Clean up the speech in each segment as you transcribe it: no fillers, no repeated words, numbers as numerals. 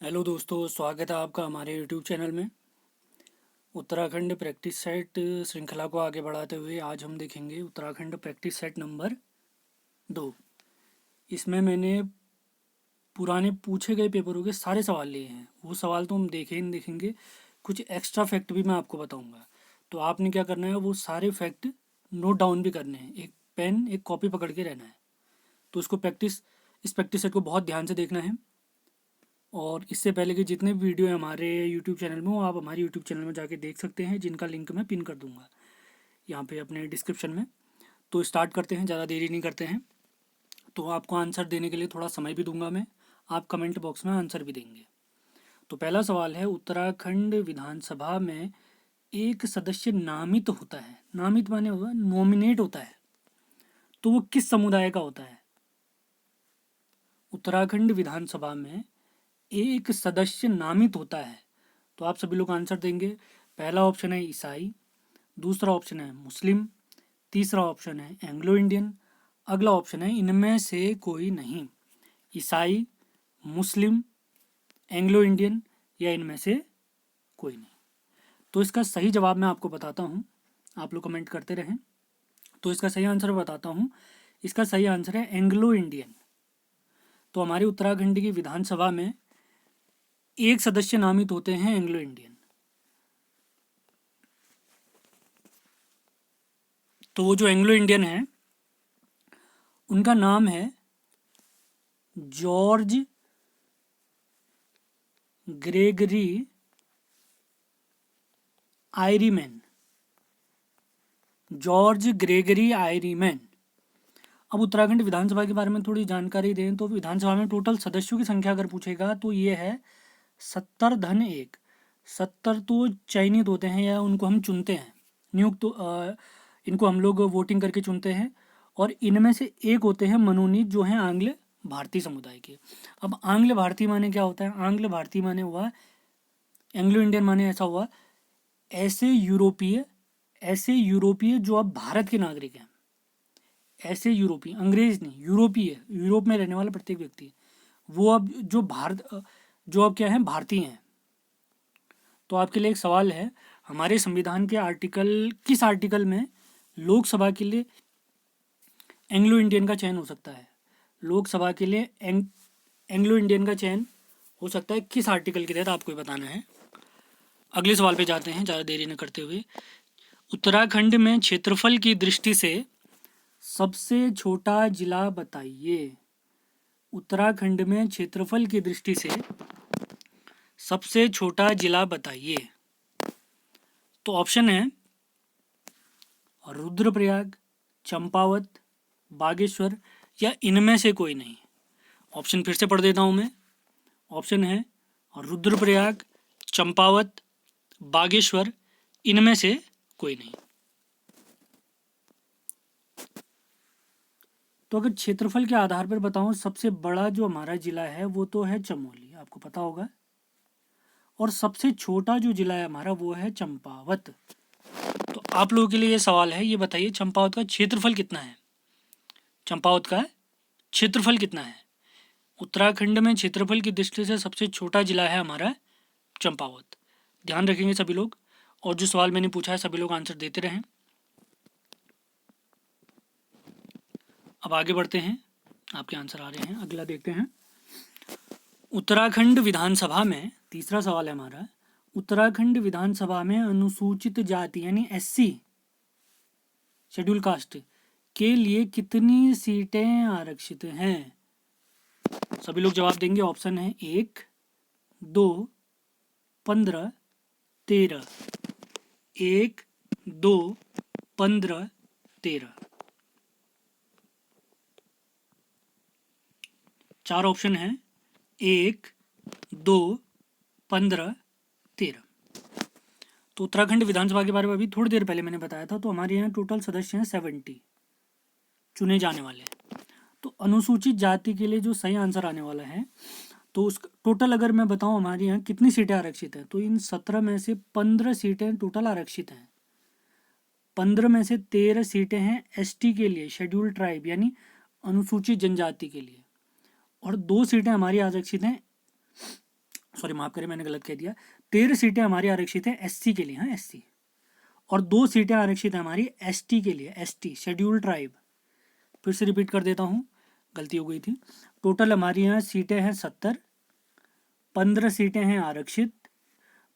Hello दोस्तों, स्वागत है आपका हमारे यूट्यूब चैनल में। उत्तराखंड प्रैक्टिस सेट श्रृंखला को आगे बढ़ाते हुए आज हम देखेंगे उत्तराखंड प्रैक्टिस सेट नंबर 2। इसमें मैंने पुराने पूछे गए पेपरों के सारे सवाल लिए हैं। वो सवाल तो हम देखेंगे, कुछ एक्स्ट्रा फैक्ट भी मैं आपको बताऊंगा। तो आपने क्या करना है, वो सारे फैक्ट नोट डाउन भी करने हैं। एक पेन एक कॉपी पकड़ के रहना है। तो इस प्रैक्टिस सेट को बहुत ध्यान से देखना है। और इससे पहले कि जितने भी वीडियो हैं हमारे यूट्यूब चैनल में, वो आप हमारे यूट्यूब चैनल में जाके देख सकते हैं, जिनका लिंक मैं पिन कर दूंगा यहाँ पे अपने डिस्क्रिप्शन में। तो स्टार्ट करते हैं, ज़्यादा देरी नहीं करते हैं। तो आपको आंसर देने के लिए थोड़ा समय भी दूंगा मैं। आप कमेंट बॉक्स में आंसर भी देंगे। तो पहला सवाल है, उत्तराखंड विधानसभा में एक सदस्य नामित होता है। नामित माने हुआ नॉमिनेट होता है, तो वो किस समुदाय का होता है? उत्तराखंड विधानसभा में एक सदस्य नामित होता है, तो आप सभी लोग आंसर देंगे। पहला ऑप्शन है ईसाई, दूसरा ऑप्शन है मुस्लिम, तीसरा ऑप्शन है एंग्लो इंडियन, अगला ऑप्शन है इनमें से कोई नहीं। ईसाई, मुस्लिम, एंग्लो इंडियन या इनमें से कोई नहीं। तो इसका सही जवाब मैं आपको बताता हूँ, आप लोग कमेंट करते रहें। तो इसका सही आंसर बताता हूँ। इसका सही आंसर है एंग्लो इंडियन। तो हमारे उत्तराखंड की विधानसभा में एक सदस्य नामित होते हैं एंग्लो इंडियन। तो वो जो एंग्लो इंडियन है, उनका नाम है George Gregory Ireman. George Gregory Ireman. अब उत्तराखंड विधानसभा के बारे में थोड़ी जानकारी दें तो विधानसभा में टोटल सदस्यों की संख्या अगर पूछेगा तो ये है 70 धन 1। 70 तो चयनित होते हैं या उनको हम चुनते हैं, नियुक्त इनको हम लोग वोटिंग करके चुनते हैं। और इनमें से एक होते हैं मनोनीत, जो हैं आंग्ल भारतीय समुदाय के। अब आंग्ल भारतीय माने क्या होता है? आंग्ल भारतीय माने हुआ, एंग्लो इंडियन माने ऐसा हुआ ऐसे यूरोपीय जो अब भारत के नागरिक हैं। ऐसे यूरोपीय, अंग्रेज नहीं, यूरोपीय, यूरोप में रहने वाला प्रत्येक व्यक्ति, वो अब जो अब क्या है, भारतीय हैं। तो आपके लिए एक सवाल है, हमारे संविधान के किस आर्टिकल में लोकसभा के लिए एंग्लो इंडियन का चयन हो सकता है? लोकसभा के लिए एंग्लो इंडियन का चयन हो सकता है किस आर्टिकल के तहत, आपको बताना है। अगले सवाल पे जाते हैं ज़्यादा देरी न करते हुए। उत्तराखंड में क्षेत्रफल की दृष्टि से सबसे छोटा जिला बताइए। उत्तराखंड में क्षेत्रफल की दृष्टि से सबसे छोटा जिला बताइए। तो ऑप्शन है रुद्रप्रयाग, चंपावत, बागेश्वर या इनमें से कोई नहीं। ऑप्शन फिर से पढ़ देता हूँ मैं। ऑप्शन है रुद्रप्रयाग, चंपावत, बागेश्वर, इनमें से कोई नहीं। तो अगर क्षेत्रफल के आधार पर बताऊं, सबसे बड़ा जो हमारा जिला है वो तो है चमोली, आपको पता होगा। और सबसे छोटा जो जिला है हमारा वो है चंपावत। तो आप लोगों के लिए ये सवाल है, ये बताइए चंपावत का क्षेत्रफल कितना है? चंपावत का क्षेत्रफल कितना है? उत्तराखंड में क्षेत्रफल की दृष्टि से सबसे छोटा जिला है हमारा चंपावत। ध्यान रखेंगे सभी लोग। और जो सवाल मैंने पूछा है सभी लोग आंसर देते रहें। अब आगे बढ़ते हैं, आपके आंसर आ रहे हैं, अगला देखते हैं। उत्तराखंड विधानसभा में तीसरा सवाल है हमारा, उत्तराखंड विधानसभा में अनुसूचित जाति यानी एससी, शेड्यूल कास्ट के लिए कितनी सीटें आरक्षित हैं? सभी लोग जवाब देंगे। ऑप्शन है 1, 2, 15, 13। 1, 2, 15, 13। 4 ऑप्शन है, 1, 2, 15, 13। तो उत्तराखंड विधानसभा के बारे में अभी थोड़ी देर पहले मैंने बताया था। तो हमारे यहाँ टोटल सदस्य हैं 70 चुने जाने वाले हैं। तो अनुसूचित जाति के लिए जो सही आंसर आने वाला है, तो उस टोटल अगर मैं बताऊं हमारे यहाँ कितनी सीटें आरक्षित हैं, तो इन 17 में से 15 सीटें टोटल आरक्षित हैं। 15 में से 13 सीटें हैं एसटी के लिए, शेड्यूल ट्राइब यानी अनुसूचित जनजाति के लिए। और 2 सीटें हमारी आरक्षित हैं सॉरी माफ़ करें मैंने गलत कह दिया, 13 सीटें हमारी आरक्षित हैं एससी के लिए, हाँ एससी, और 2 सीटें आरक्षित हैं हमारी एसटी के लिए, एसटी शेड्यूल्ड ट्राइब। फिर से रिपीट कर देता हूँ, गलती हो गई थी। टोटल हमारी यहाँ सीटें हैं 70, 15 सीटें हैं आरक्षित,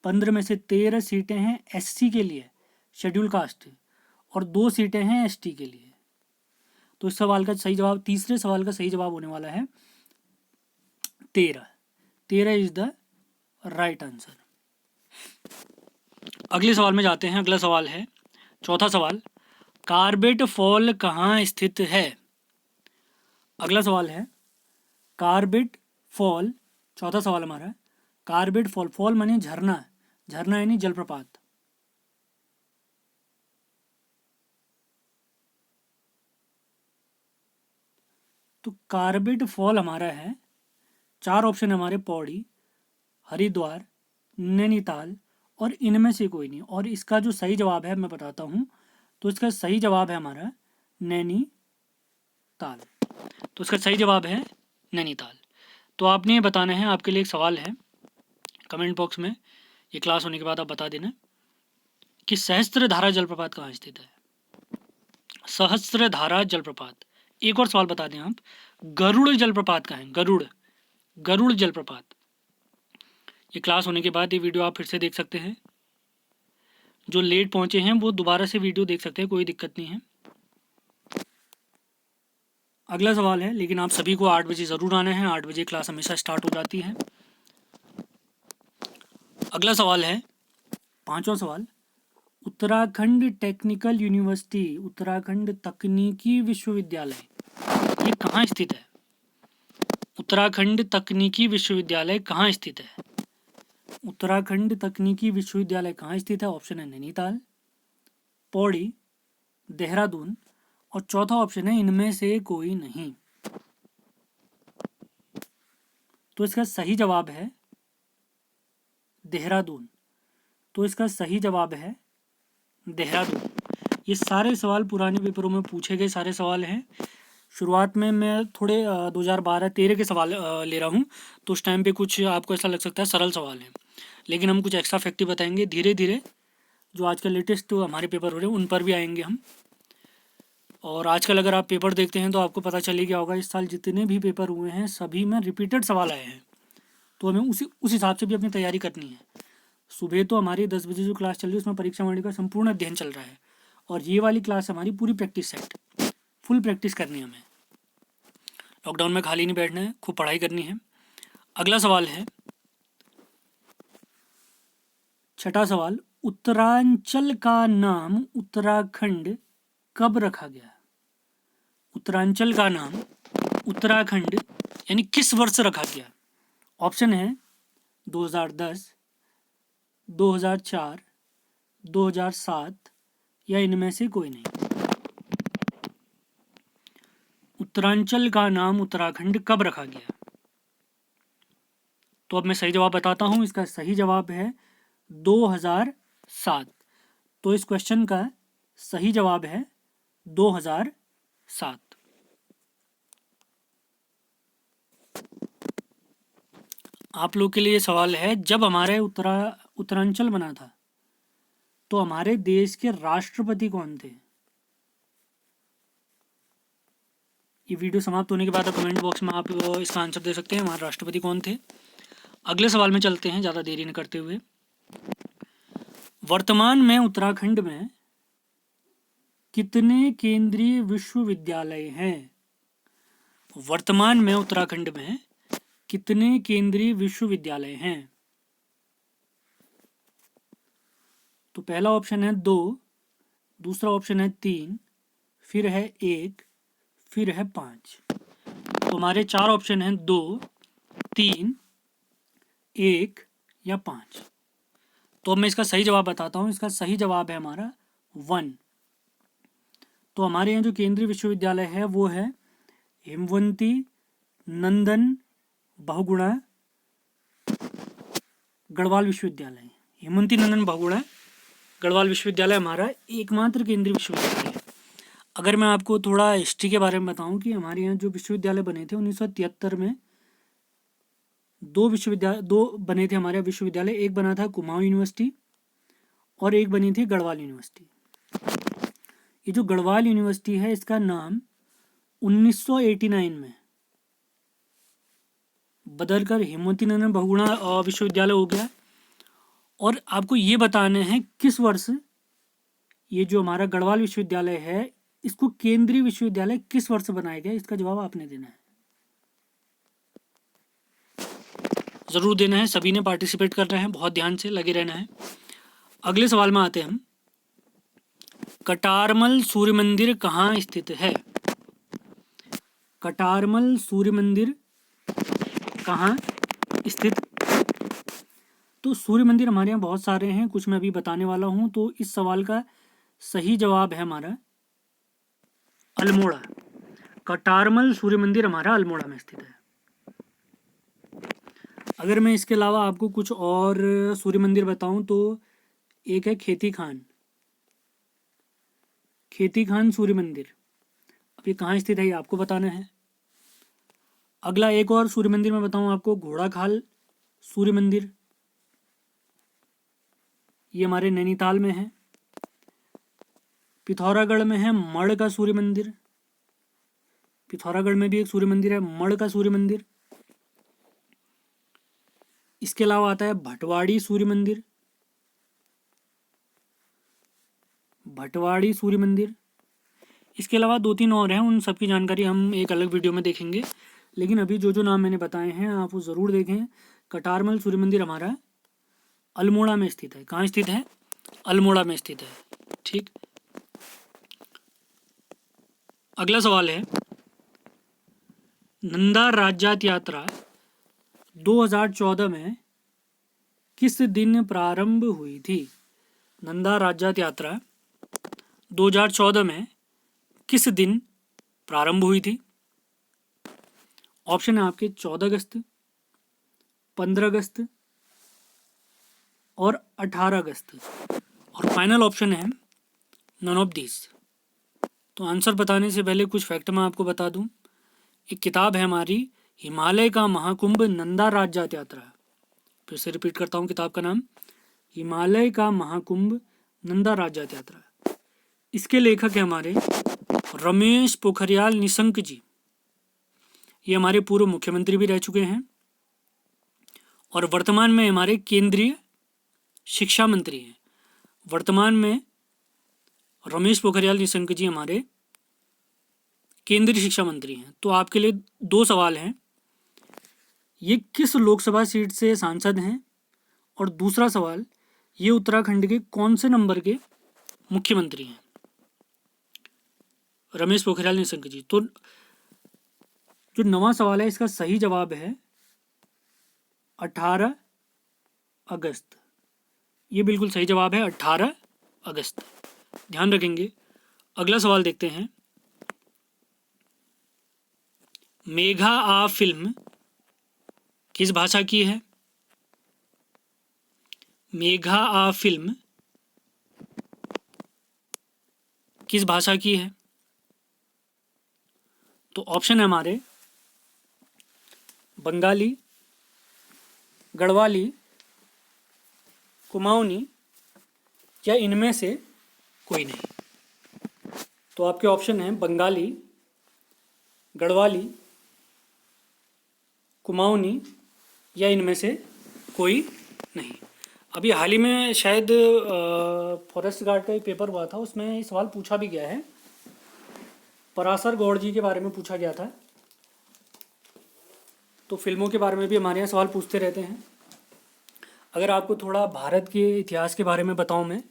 15 में से 13 सीटें हैं एससी के लिए शेड्यूल कास्ट, और 2 सीटें हैं एसटी के लिए। तो इस सवाल का सही जवाब, तीसरे सवाल का सही जवाब होने वाला है 13। 13 इज द राइट आंसर। अगले सवाल में जाते हैं। अगला सवाल है चौथा सवाल, कार्बेट फॉल कहाँ स्थित है? अगला सवाल है कार्बेट फॉल, चौथा सवाल हमारा, कार्बेट फॉल, फॉल माने झरना, झरना यानी जलप्रपात। तो कार्बेट फॉल हमारा है, 4 ऑप्शन हमारे, पौड़ी, हरिद्वार, नैनीताल और इनमें से कोई नहीं। और इसका जो सही जवाब है मैं बताता हूँ, तो इसका सही जवाब है हमारा नैनीताल। तो इसका सही जवाब है नैनीताल। तो आपने ये बताना है, आपके लिए एक सवाल है, कमेंट बॉक्स में ये क्लास होने के बाद आप बता देना कि सहस्त्रधारा जलप्रपात कहाँ स्थित है। सहस्त्रधारा जलप्रपात। एक और सवाल बता दें आप, गरुड़ जलप्रपात कहाँ है? गरुड़, गरुड़ जलप्रपात। ये क्लास होने के बाद ये वीडियो आप फिर से देख सकते हैं। जो लेट पहुंचे हैं वो दोबारा से वीडियो देख सकते हैं, कोई दिक्कत नहीं है। अगला सवाल है, लेकिन आप सभी को 8 बजे ज़रूर आना है, 8 बजे क्लास हमेशा स्टार्ट हो जाती है। अगला सवाल है 5वां सवाल, उत्तराखंड टेक्निकल यूनिवर्सिटी, उत्तराखंड तकनीकी विश्वविद्यालय, ये कहाँ स्थित है? उत्तराखंड तकनीकी विश्वविद्यालय कहाँ स्थित है? उत्तराखंड तकनीकी विश्वविद्यालय कहाँ स्थित है? ऑप्शन है नैनीताल, पौड़ी, देहरादून और चौथा ऑप्शन है इनमें से कोई नहीं। तो इसका सही जवाब है देहरादून। तो इसका सही जवाब है देहरादून। ये सारे सवाल पुराने पेपरों में पूछे गए सारे सवाल हैं। शुरुआत में मैं थोड़े 2012-13 के सवाल ले रहा हूँ, तो उस टाइम पे कुछ आपको ऐसा लग सकता है सरल सवाल हैं, लेकिन हम कुछ एक्स्ट्रा फैक्ट बताएंगे धीरे धीरे। जो आजकल लेटेस्ट हमारे पेपर हो रहे हैं उन पर भी आएंगे हम। और आजकल अगर आप पेपर देखते हैं तो आपको पता चल गया होगा, इस साल जितने भी पेपर हुए हैं सभी में रिपीटेड सवाल आए हैं। तो हमें उस हिसाब से भी अपनी तैयारी करनी है। सुबह तो हमारी 10 बजे जो क्लास चल रही है उसमें परीक्षा वाणी का संपूर्ण अध्ययन चल रहा है, और ये वाली क्लास हमारी पूरी प्रैक्टिस सेट, फुल प्रैक्टिस करनी है हमें। लॉकडाउन में खाली नहीं बैठना है, खूब पढ़ाई करनी है। अगला सवाल है 6वां सवाल, उत्तरांचल का नाम उत्तराखंड कब रखा गया? उत्तरांचल का नाम उत्तराखंड यानी किस वर्ष रखा गया? ऑप्शन है 2010, 2004, 2007 या इनमें से कोई नहीं। उत्तरांचल का नाम उत्तराखंड कब रखा गया? तो अब मैं सही जवाब बताता हूं। इसका सही जवाब है 2007। तो इस क्वेश्चन का सही जवाब है 2007। आप लोग के लिए सवाल है, जब हमारे उत्तरांचल बना था तो हमारे देश के राष्ट्रपति कौन थे? ये वीडियो समाप्त होने के बाद कमेंट बॉक्स में आप इसका आंसर दे सकते हैं, हमारे राष्ट्रपति कौन थे। अगले सवाल में चलते हैं ज़्यादा देरी न करते हुए। वर्तमान में उत्तराखंड में कितने केंद्रीय विश्वविद्यालय हैं? वर्तमान में उत्तराखंड में कितने केंद्रीय विश्वविद्यालय हैं? तो पहला ऑप्शन है 2, दूसरा ऑप्शन है 3, फिर है 1, फिर है 5। तो हमारे 4 ऑप्शन हैं 2, 3, 1 या 5। तो अब मैं इसका सही जवाब बताता हूँ। इसका सही जवाब है हमारा 1। तो हमारे यहाँ जो केंद्रीय विश्वविद्यालय है वो है हेमवंती नंदन बहुगुणा गढ़वाल विश्वविद्यालय। हेमवंती नंदन बहुगुणा गढ़वाल विश्वविद्यालय हमारा एकमात्र केंद्रीय विश्वविद्यालय है। अगर मैं आपको थोड़ा हिस्ट्री के बारे में बताऊं कि हमारे यहाँ जो विश्वविद्यालय बने थे 1973 में दो बने थे हमारे विश्वविद्यालय। एक बना था कुमाऊं यूनिवर्सिटी और एक बनी थी गढ़वाल यूनिवर्सिटी। ये जो गढ़वाल यूनिवर्सिटी है इसका नाम 1989 में बदलकर हेमवती नंदन बहुगुणा विश्वविद्यालय हो गया। और आपको ये बताना है किस वर्ष ये जो हमारा गढ़वाल विश्वविद्यालय है इसको केंद्रीय विश्वविद्यालय किस वर्ष बनाया गया, इसका जवाब आपने देना है, ज़रूर देना है। सभी ने पार्टिसिपेट करना है, बहुत ध्यान से लगे रहना है। अगले सवाल में आते हैं हम। कटारमल सूर्य मंदिर कहाँ स्थित है? कटारमल सूर्य मंदिर कहाँ स्थित? तो सूर्य मंदिर हमारे यहाँ बहुत सारे हैं, कुछ मैं अभी बताने वाला हूँ। तो इस सवाल का सही जवाब है हमारा अल्मोड़ा। कटारमल सूर्य मंदिर हमारा अल्मोड़ा में स्थित है। अगर मैं इसके अलावा आपको कुछ और सूर्य मंदिर बताऊं तो एक है खेती खान सूर्य मंदिर। अब ये कहाँ स्थित है ये आपको बताना है। अगला एक और सूर्य मंदिर मैं बताऊं आपको, घोड़ाखाल सूर्य मंदिर, ये हमारे नैनीताल में है। पिथौरागढ़ में है मढ़ का सूर्य मंदिर, पिथौरागढ़ में भी एक सूर्य मंदिर है मढ़ का सूर्य मंदिर। इसके अलावा आता है भटवाड़ी सूर्य मंदिर, भटवाड़ी सूर्य मंदिर। इसके अलावा दो तीन और हैं, उन सबकी जानकारी हम एक अलग वीडियो में देखेंगे। लेकिन अभी जो जो नाम मैंने बताए हैं आप वो ज़रूर देखें। कटारमल सूर्य मंदिर हमारा अल्मोड़ा में स्थित है। कहाँ स्थित है? अल्मोड़ा में स्थित है। ठीक, अगला सवाल है, नंदा राज्यात यात्रा 2014 में किस दिन प्रारंभ हुई थी? नंदा राज्यात यात्रा 2014 में किस दिन प्रारंभ हुई थी? ऑप्शन है आपके 14 अगस्त, 15 अगस्त और 18 अगस्त, और फाइनल ऑप्शन है नन ऑफ दिस। तो आंसर बताने से पहले कुछ फैक्ट मैं आपको बता दूं। एक किताब है हमारी हिमालय का महाकुंभ नंदा राज्यात यात्रा। फिर से रिपीट करता हूँ, किताब का नाम हिमालय का महाकुंभ नंदा राज्यात यात्रा। इसके लेखक है हमारे रमेश पोखरियाल निशंक जी। ये हमारे पूर्व मुख्यमंत्री भी रह चुके हैं और वर्तमान में हमारे केंद्रीय शिक्षा मंत्री हैं। वर्तमान में रमेश पोखरियाल निशंक जी हमारे केंद्रीय शिक्षा मंत्री हैं। तो आपके लिए दो सवाल हैं, ये किस लोकसभा सीट से सांसद हैं, और दूसरा सवाल, ये उत्तराखंड के कौन से नंबर के मुख्यमंत्री हैं? रमेश पोखरियाल निशंक जी। तो जो नवा सवाल है इसका सही जवाब है 18 अगस्त। ये बिल्कुल सही जवाब है 18 अगस्त, ध्यान रखेंगे। अगला सवाल देखते हैं, मेघा आ फिल्म किस भाषा की है? मेघा आ फिल्म किस भाषा की है? तो ऑप्शन है हमारे बंगाली, गढ़वाली, कुमाऊनी या इनमें से कोई नहीं। तो आपके ऑप्शन हैं बंगाली, गढ़वाली, कुमाऊनी या इनमें से कोई नहीं। अभी हाल ही में शायद फॉरेस्ट गार्ड का एक पेपर हुआ था, उसमें ये सवाल पूछा भी गया है। पराशर गौड़ जी के बारे में पूछा गया था। तो फिल्मों के बारे में भी हमारे यहाँ सवाल पूछते रहते हैं। अगर आपको थोड़ा भारत के इतिहास के बारे में बताऊं मैं,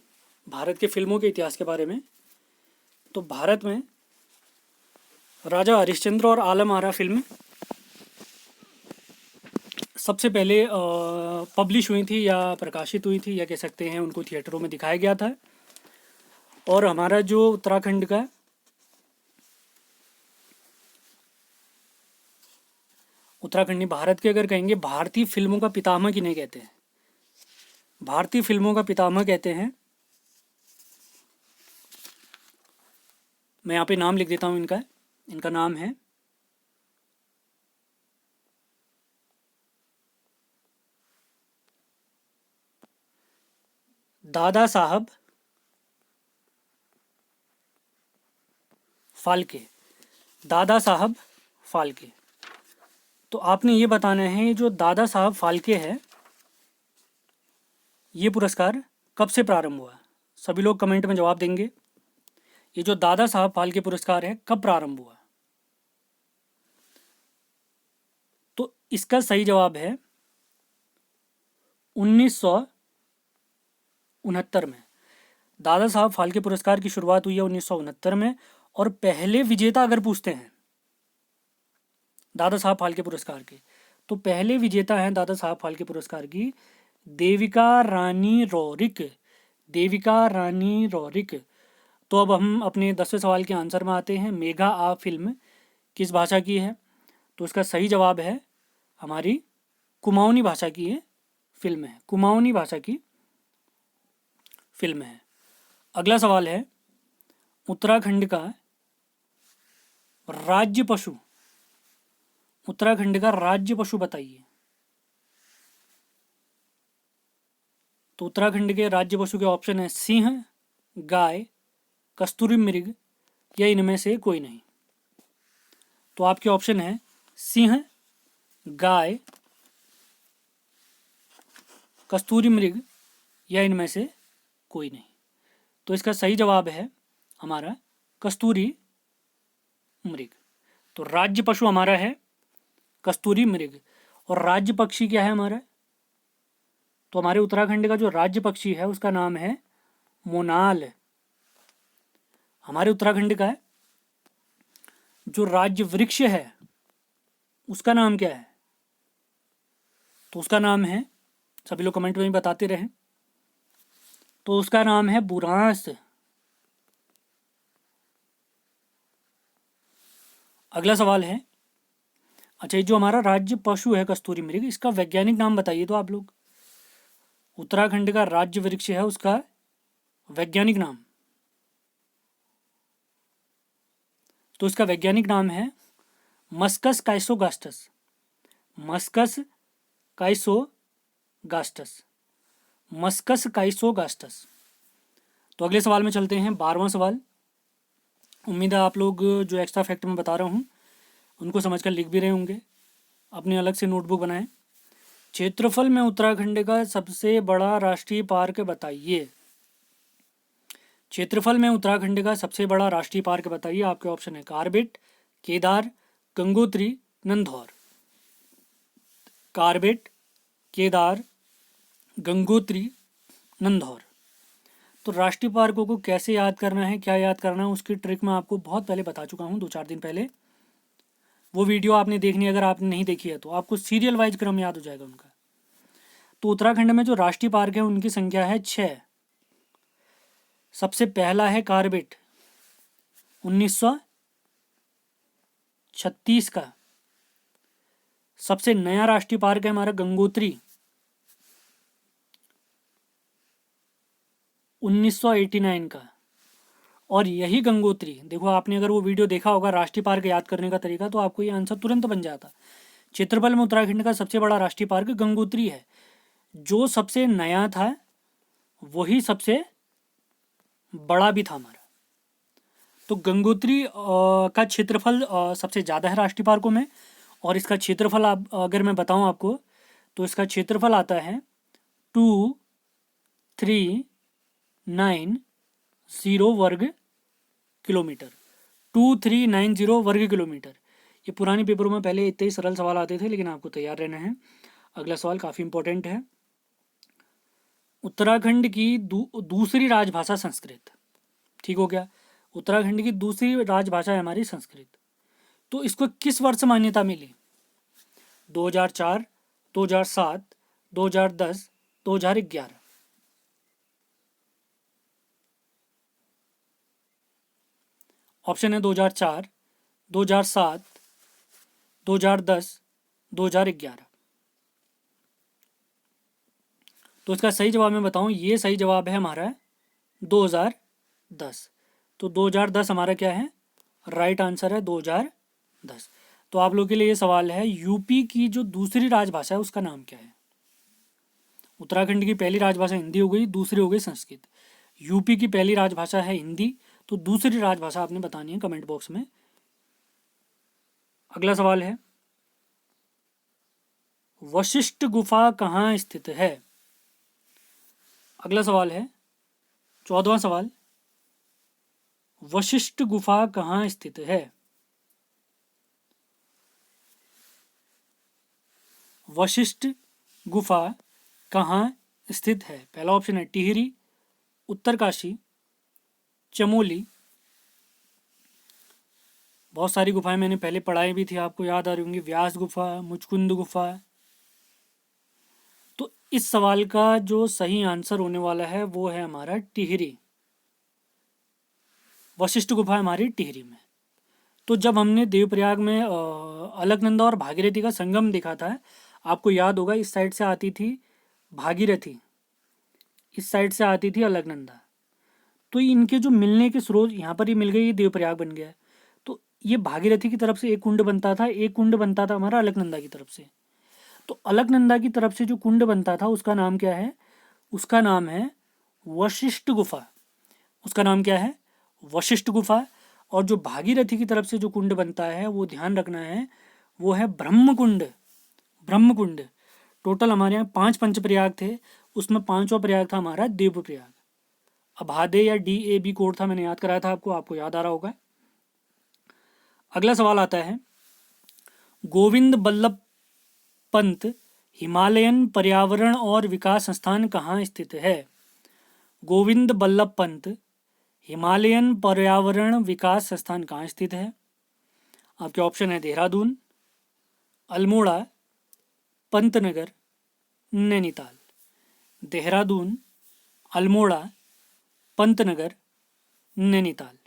भारत के फिल्मों के इतिहास के बारे में, तो भारत में राजा हरिश्चंद्र और आलम आरा फिल्म सबसे पहले पब्लिश हुई थी या प्रकाशित हुई थी, या कह सकते हैं उनको थिएटरों में दिखाया गया था। और हमारा जो उत्तराखंड का उत्तराखंडी भारत के अगर कहेंगे भारतीय फिल्मों का पितामह किन्हें कहते हैं? भारतीय फिल्मों का पितामह कहते हैं, मैं यहाँ पे नाम लिख देता हूँ इनका। इनका नाम है दादा साहब फाल्के। दादा साहब फाल्के। तो आपने ये बताना है जो दादा साहब फाल्के है ये पुरस्कार कब से प्रारंभ हुआ। सभी लोग कमेंट में जवाब देंगे। ये जो दादा साहब फाल्के पुरस्कार है कब प्रारंभ हुआ। तो इसका सही जवाब है 1969 में। दादा साहब फाल्के पुरस्कार की शुरुआत हुई है 1969 में। और पहले विजेता अगर पूछते हैं दादा साहब फाल्के पुरस्कार के, तो पहले विजेता हैं दादा साहब फाल्के पुरस्कार की देविका रानी रौरिक। देविका रानी रौरिक। तो अब हम अपने 10वें सवाल के आंसर में आते हैं। मेघा आ फिल्म किस भाषा की है। तो इसका सही जवाब है हमारी कुमाऊनी भाषा की ये फिल्म है। कुमाऊनी भाषा की फिल्म है। अगला सवाल है उत्तराखंड का राज्य पशु। उत्तराखंड का राज्य पशु बताइए। तो उत्तराखंड के राज्य पशु के ऑप्शन है सिंह, गाय, कस्तूरी मृग या इनमें से कोई नहीं। तो आपके ऑप्शन है सिंह, गाय, कस्तूरी मृग या इनमें से कोई नहीं। तो इसका सही जवाब है हमारा कस्तूरी मृग। तो राज्य पशु हमारा है कस्तूरी मृग। और राज्य पक्षी क्या है हमारा। तो हमारे उत्तराखंड का जो राज्य पक्षी है उसका नाम है मोनाल। हमारे उत्तराखंड का जो राज्य वृक्ष है उसका नाम क्या है। तो उसका नाम है, सभी लोग कमेंट में बताते रहे, तो उसका नाम है बुरांस। अगला सवाल है, अच्छा ये जो हमारा राज्य पशु है कस्तूरी मृग, इसका वैज्ञानिक नाम बताइए। तो आप लोग उत्तराखंड का राज्य वृक्ष है उसका वैज्ञानिक नाम। तो इसका वैज्ञानिक नाम है मस्कस काइसोगास्टस। मस्कस काइसोगास्टस। मस्कस काइसोगास्टस। तो अगले सवाल में चलते हैं। 12वां सवाल। उम्मीद है आप लोग जो एक्स्ट्रा फैक्ट मैं बता रहा हूँ उनको समझकर लिख भी रहे होंगे। अपने अलग से नोटबुक बनाएं। क्षेत्रफल में उत्तराखंड का सबसे बड़ा राष्ट्रीय पार्क बताइए। क्षेत्रफल में उत्तराखंड का सबसे बड़ा राष्ट्रीय पार्क बताइए। आपके ऑप्शन है कार्बेट, केदार, गंगोत्री, नंधौर। कार्बेट, केदार, गंगोत्री, नंधौर। तो राष्ट्रीय पार्कों को कैसे याद करना है, क्या याद करना है, उसकी ट्रिक मैं आपको बहुत पहले बता चुका हूँ 2-4 दिन पहले। वो वीडियो आपने देखनी है, अगर आपने नहीं देखी है तो आपको सीरियल वाइज क्रम याद हो जाएगा उनका। तो उत्तराखंड में जो राष्ट्रीय पार्क है उनकी संख्या है 6। सबसे पहला है कार्बेट 1936 का। सबसे नया राष्ट्रीय पार्क है हमारा गंगोत्री 1989 का। और यही गंगोत्री, देखो आपने अगर वो वीडियो देखा होगा राष्ट्रीय पार्क याद करने का तरीका, तो आपको ये आंसर तुरंत बन जाता। क्षेत्रफल में उत्तराखंड का सबसे बड़ा राष्ट्रीय पार्क गंगोत्री है। जो सबसे नया था वही सबसे बड़ा भी था हमारा। तो गंगोत्री का क्षेत्रफल सबसे ज़्यादा है राष्ट्रीय पार्कों में। और इसका क्षेत्रफल आप अगर मैं बताऊं आपको, तो इसका क्षेत्रफल आता है 2390 वर्ग किलोमीटर। 2390 वर्ग किलोमीटर। ये पुराने पेपरों में पहले इतने ही सरल सवाल आते थे, लेकिन आपको तैयार रहना है। अगला सवाल काफ़ी इंपॉर्टेंट है। उत्तराखंड की दूसरी राजभाषा संस्कृत। ठीक हो गया। उत्तराखंड की दूसरी राजभाषा है हमारी संस्कृत। तो इसको किस वर्ष मान्यता मिली। 2004, 2007, 2010, 2011। ऑप्शन है 2004, 2007, 2010, 2011। तो इसका सही जवाब मैं बताऊं, ये सही जवाब है हमारा 2010। तो 2010 हमारा क्या है, राइट आंसर है 2010। तो आप लोगों के लिए ये सवाल है, यूपी की जो दूसरी राजभाषा है उसका नाम क्या है। उत्तराखंड की पहली राजभाषा हिंदी हो गई, दूसरी हो गई संस्कृत। यूपी की पहली राजभाषा है हिंदी, तो दूसरी राजभाषा आपने बतानी है कमेंट बॉक्स में। अगला सवाल है, वशिष्ठ गुफा कहाँ स्थित है? अगला सवाल है 14वां सवाल, वशिष्ठ गुफा कहाँ स्थित है? वशिष्ठ गुफा कहाँ स्थित है? पहला ऑप्शन है टिहरी, उत्तरकाशी, चमोली। बहुत सारी गुफाएं मैंने पहले पढ़ाई भी थी, आपको याद आ रही होंगी, व्यास गुफा, मुचकुंद गुफा। तो इस सवाल का जो सही आंसर होने वाला है वो है हमारा टिहरी। वशिष्ठ गुफा हमारी टिहरी में। तो जब हमने देवप्रयाग में अलकनंदा और भागीरथी का संगम देखा था, आपको याद होगा इस साइड से आती थी भागीरथी, इस साइड से आती थी अलकनंदा। तो इनके जो मिलने के स्रोत यहाँ पर ही मिल गए, ये देवप्रयाग बन गया। तो ये भागीरथी की तरफ से एक कुंड बनता था, एक कुंड बनता था हमारा अलकनंदा की तरफ से। तो अलकनंदा की तरफ से जो कुंड बनता था उसका नाम क्या है? उसका नाम है वशिष्ठ गुफा। उसका नाम क्या है? वशिष्ठ गुफा। और जो भागीरथी की तरफ से जो कुंड बनता है वो ध्यान रखना है, वो है ब्रह्मकुंड। ब्रह्मकुंड। टोटल हमारे यहाँ 5 पंचप्रयाग थे, उसमें 5वां प्रयाग था हमारा देवप्रयाग। अभादे या DAB कोड था, मैंने याद कराया था आपको याद आ रहा होगा। अगला सवाल आता है, गोविंद बल्लभ पंत हिमालयन पर्यावरण और विकास संस्थान कहाँ स्थित है? गोविंद बल्लभ पंत हिमालयन पर्यावरण विकास संस्थान कहाँ स्थित है? आपके ऑप्शन है देहरादून, अल्मोड़ा, पंतनगर, नैनीताल। देहरादून, अल्मोड़ा, पंतनगर, नैनीताल।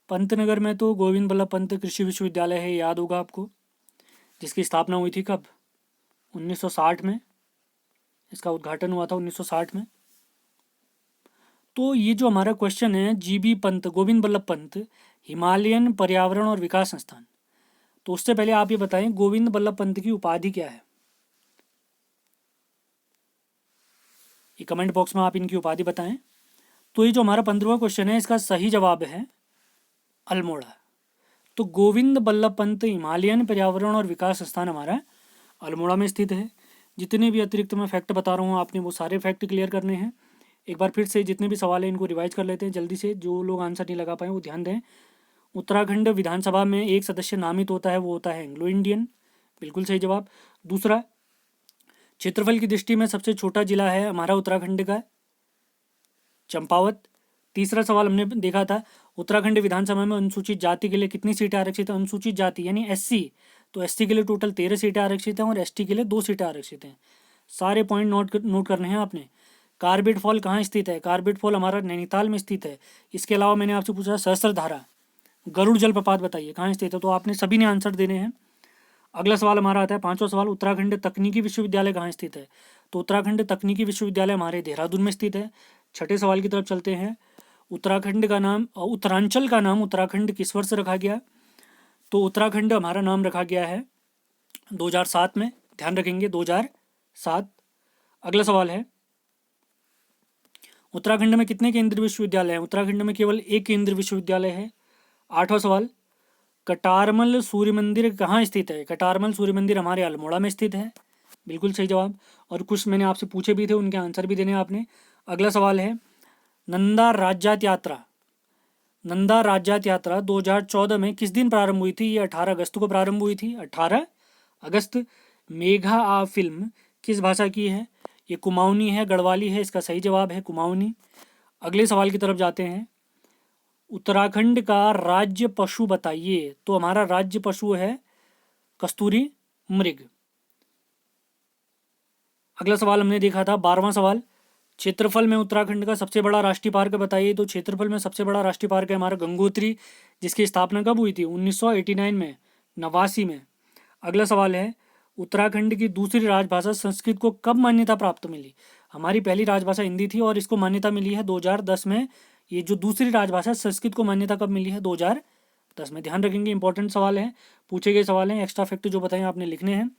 पंतनगर में तो गोविंद बल्लभ पंत कृषि विश्वविद्यालय है, याद होगा आपको, जिसकी स्थापना हुई थी कब? 1960 में। इसका उद्घाटन हुआ था 1960 में। तो ये जो हमारा क्वेश्चन है, GB पंत, गोविंद बल्लभ पंत हिमालयन पर्यावरण और विकास संस्थान, तो उससे पहले आप ये बताएं गोविंद बल्लभ पंत की उपाधि क्या है? ये कमेंट बॉक्स में आप इनकी उपाधि बताएं। तो ये जो हमारा 15वां क्वेश्चन है, इसका सही जवाब है अल्मोड़ा। तो गोविंद बल्लभ पंत हिमालयन पर्यावरण और विकास संस्थान हमारा अल्मोड़ा में स्थित है। जितने भी अतिरिक्त मैं फैक्ट बता रहा हूँ, आपने वो सारे फैक्ट क्लियर करने हैं। एक बार फिर से जितने भी सवाल हैं इनको रिवाइज कर लेते हैं जल्दी से, जो लोग आंसर नहीं लगा पाए वो ध्यान दें। उत्तराखंड विधानसभा में एक सदस्य नामित होता है, वो होता है एंग्लो इंडियन, बिल्कुल सही जवाब। दूसरा, क्षेत्रफल की दृष्टि में सबसे छोटा जिला है हमारा उत्तराखंड का चंपावत। तीसरा सवाल हमने देखा था, उत्तराखंड विधानसभा में अनुसूचित जाति के लिए कितनी सीटें आरक्षित हैं? अनुसूचित जाति यानी SC, तो SC के लिए टोटल 13 सीटें आरक्षित हैं और ST के लिए 2 सीटें आरक्षित हैं। सारे पॉइंट नोट करने हैं आपने। कार्बेट फॉल कहाँ स्थित है? कार्बेट फॉल हमारा नैनीताल में स्थित है। इसके अलावा मैंने आपसे पूछा सहस्त्रधारा, गरुड़ जलप्रपात बताइए कहाँ स्थित है, तो आपने सभी ने आंसर देने हैं। अगला सवाल हमारा आता है 5वां सवाल, उत्तराखंड तकनीकी विश्वविद्यालय कहाँ स्थित है? तो उत्तराखंड तकनीकी विश्वविद्यालय हमारे देहरादून में स्थित है। छठे सवाल की तरफ चलते हैं, उत्तराखंड का नाम, उत्तरांचल का नाम उत्तराखंड किस वर्ष रखा गया? तो उत्तराखंड हमारा नाम रखा गया है 2007 में, ध्यान रखेंगे 2007। अगला सवाल है, उत्तराखंड में कितने केंद्रीय विश्वविद्यालय हैं? उत्तराखंड में केवल एक केंद्रीय विश्वविद्यालय है। 8वां सवाल, कटारमल सूर्य मंदिर कहाँ स्थित है? कटारमल सूर्य मंदिर हमारे अल्मोड़ा में स्थित है, बिल्कुल सही जवाब। और कुछ मैंने आपसे पूछे भी थे, उनके आंसर भी देने आपने। अगला सवाल है, नंदा राज्यात यात्रा, नंदा राज्यात यात्रा 2014 में किस दिन प्रारंभ हुई थी? ये 18 अगस्त को प्रारंभ हुई थी, 18 अगस्त। मेघा आ फिल्म किस भाषा की है? ये कुमाऊनी है, गढ़वाली है, इसका सही जवाब है कुमाऊनी। अगले सवाल की तरफ जाते हैं, उत्तराखंड का राज्य पशु बताइए। तो हमारा राज्य पशु है कस्तूरी मृग। अगला सवाल हमने देखा था 12वां सवाल, क्षेत्रफल में उत्तराखंड का सबसे बड़ा राष्ट्रीय पार्क बताइए। तो क्षेत्रफल में सबसे बड़ा राष्ट्रीय पार्क है हमारा गंगोत्री, जिसकी स्थापना कब हुई थी? 1989 में, 89 में। अगला सवाल है, उत्तराखंड की दूसरी राजभाषा संस्कृत को कब मान्यता प्राप्त मिली? हमारी पहली राजभाषा हिंदी थी और इसको मान्यता मिली है 2010 में। ये जो दूसरी राजभाषा संस्कृत को मान्यता कब मिली है? 2010 में। ध्यान रखेंगे, इंपॉर्टेंट सवाल है, पूछे गए सवाल हैं, एक्स्ट्रा फैक्ट जो बताएं आपने लिखने हैं।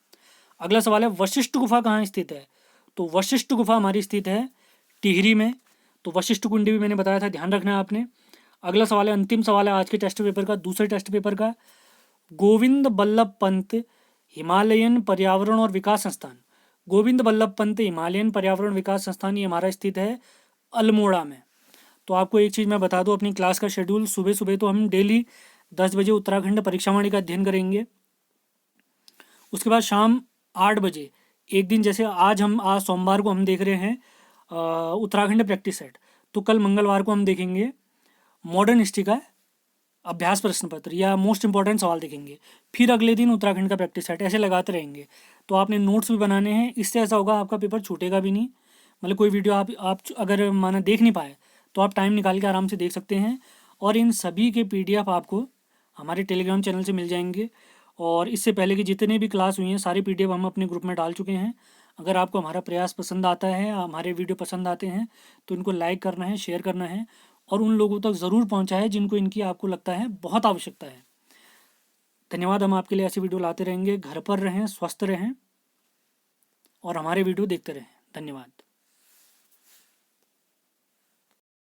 अगला सवाल है वशिष्ठ गुफा कहाँ स्थित है? तो वशिष्ठ गुफा हमारी स्थित है टिहरी में। तो वशिष्ठ कुंडी भी मैंने बताया था, ध्यान रखना है आपने। अगला सवाल है, अंतिम सवाल है आज के टेस्ट पेपर का, दूसरे टेस्ट पेपर का। गोविंद बल्लभ पंत हिमालयन पर्यावरण और विकास संस्थान, गोविंद बल्लभ पंत हिमालयन पर्यावरण विकास संस्थान, ये हमारा स्थित है अल्मोड़ा में। तो आपको एक चीज़ मैं बता दूं, अपनी क्लास का शेड्यूल, सुबह सुबह तो हम डेली 10 बजे उत्तराखंड परीक्षावाणी का अध्ययन करेंगे। उसके बाद शाम 8 बजे, एक दिन जैसे आज सोमवार को हम देख रहे हैं उत्तराखंड प्रैक्टिस सेट, तो कल मंगलवार को हम देखेंगे मॉडर्न हिस्ट्री का अभ्यास प्रश्न पत्र या मोस्ट इंपॉर्टेंट सवाल देखेंगे। फिर अगले दिन उत्तराखंड का प्रैक्टिस सेट, ऐसे लगाते रहेंगे। तो आपने नोट्स भी बनाने हैं, इससे ऐसा होगा आपका पेपर छूटेगा भी नहीं। मतलब कोई वीडियो आप अगर माना देख नहीं पाए तो आप टाइम निकाल के आराम से देख सकते हैं। और इन सभी के PDF आपको हमारे टेलीग्राम चैनल से मिल जाएंगे। और इससे पहले की जितने भी क्लास हुई हैं सारी PDF हम अपने ग्रुप में डाल चुके हैं। अगर आपको हमारा प्रयास पसंद आता है, हमारे वीडियो पसंद आते हैं, तो इनको लाइक करना है, शेयर करना है और उन लोगों तक ज़रूर पहुंचाएं जिनको इनकी आपको लगता है बहुत आवश्यकता है। धन्यवाद। हम आपके लिए ऐसी वीडियो लाते रहेंगे। घर पर रहें, स्वस्थ रहें और हमारे वीडियो देखते रहें। धन्यवाद।